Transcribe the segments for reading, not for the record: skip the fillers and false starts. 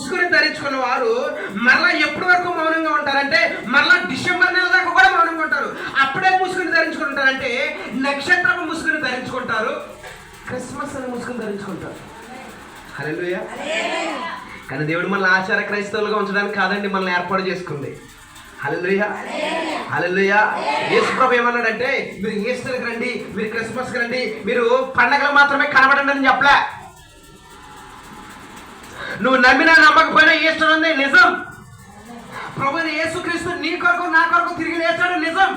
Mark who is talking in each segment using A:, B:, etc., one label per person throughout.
A: ముసుగుని ధరించుకున్న వారు మరలా ఎప్పటి వరకు మౌనంగా ఉంటారంటే మరలా డిసెంబర్ నెల దాకా కూడా మౌనంగా ఉంటారు. అప్పుడే ముసుగుని ధరించుకుంటారంటే నక్షత్రపు ముసుగుని ధరించుకుంటారు, క్రిస్మస్ అని ముసుగుని ధరించుకుంటారు. హల్లెలూయా. కానీ దేవుడు మనల్ని ఆచార క్రైస్తవులుగా ఉంచడానికి కాదండి మనల్ని ఏర్పాటు చేసుకుంది. హల్లెలూయా, హల్లెలూయా. యేసు ప్రభు ఏమన్నాడంటే మీరు ఈస్టర్కి రండి, మీరు క్రిస్మస్కి రండి, మీరు పండగలు మాత్రమే కనబడండి అని చెప్పలే. నువ్వు నమ్మినా నమ్మకపోయినా ఈస్టర్ ఉంది నిజం. ప్రభువైన యేసుక్రీస్తు నీ కొరకు నా కొరకు తిరిగి లేచాడు నిజం.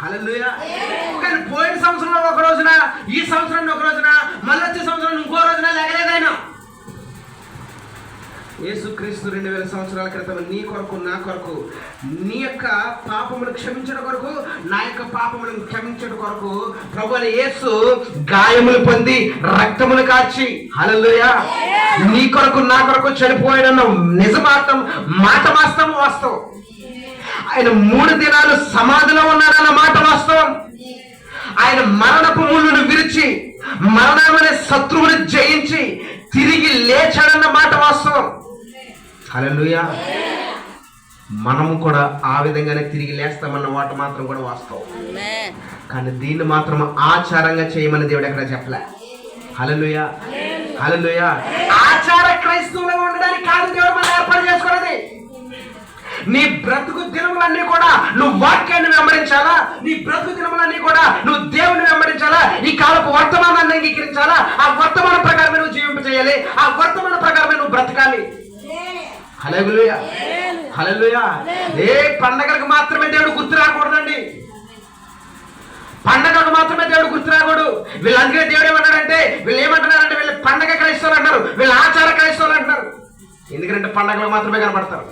A: హల్లెలూయా. కానీ పోయిన సంవత్సరంలో ఒక రోజున, ఈ సంవత్సరం ఒక రోజున, మళ్ళీ వచ్చే సంవత్సరం ఇంకో రోజున లేగలేదైనా. యేసుక్రీస్తు 2000 సంవత్సరాల క్రితం నీ కొరకు నా కొరకు, నీ యొక్క పాపమును క్షమించడం కొరకు, నా యొక్క పాపములను క్షమించడం కొరకు ప్రభువైన యేసు గాయములు పొంది రక్తమును కార్చి, హల్లెలూయా, నీ కొరకు నా కొరకు చనిపోయిన నిజమాత్రం మాట వాస్తవం. ఆయన 3 దినాలు సమాధిలో ఉన్నాడన్న మాట వాస్తవం. ఆయన మరణపు ముళ్ళును విరిచి మరణమనే శత్రువుని జయించి తిరిగి లేచాడన్న మాట వాస్తవం. హల్లెలూయా. మనము కూడా ఆ విధంగానే తిరిగి లేస్తామన్న మాట మాత్రం కూడా వాస్తవం. కానీ దీన్ని మాత్రం ఆచారంగా చేయమని దేవుడు ఎక్కడ చెప్పలే. హల్లెలూయా, హల్లెలూయా. ఆచార క్రైస్తవులుగా ఉండడానికి కాదు దేవుడు మనం ఏర్పాటు చేసుకున్నది. నీ బ్రతుకు దినములన్నీ కూడా నువ్వు వాక్యాన్ని వెంబడించాలా, నీ బ్రతుకు దినములన్నీ కూడా నువ్వు దేవుని వెంబడించాలా, ఈ కాలపు వర్తమానాన్ని అంగీకరించాలా, ఆ వర్తమాన ప్రకారమే నువ్వు జీవింపచేయాలి, ఆ వర్తమాన ప్రకారమే నువ్వు బ్రతకాలి. హల్లెలూయా, హల్లెలూయా. ఏ పండగలకు మాత్రమే దేవుడు గుర్తు రాకూడదండి. పండగలకు మాత్రమే దేవుడు గుర్తు రాకూడదు. వీళ్ళందరికీ దేవుడు ఏమన్నాడంటే, వీళ్ళు ఏమంటున్నారంటే వీళ్ళు పండగ క్రైస్తవులు అంటారు, వీళ్ళు ఆచార క్రైస్తవులు అంటారు. ఎందుకంటే పండగలకు మాత్రమే కనపడతారు.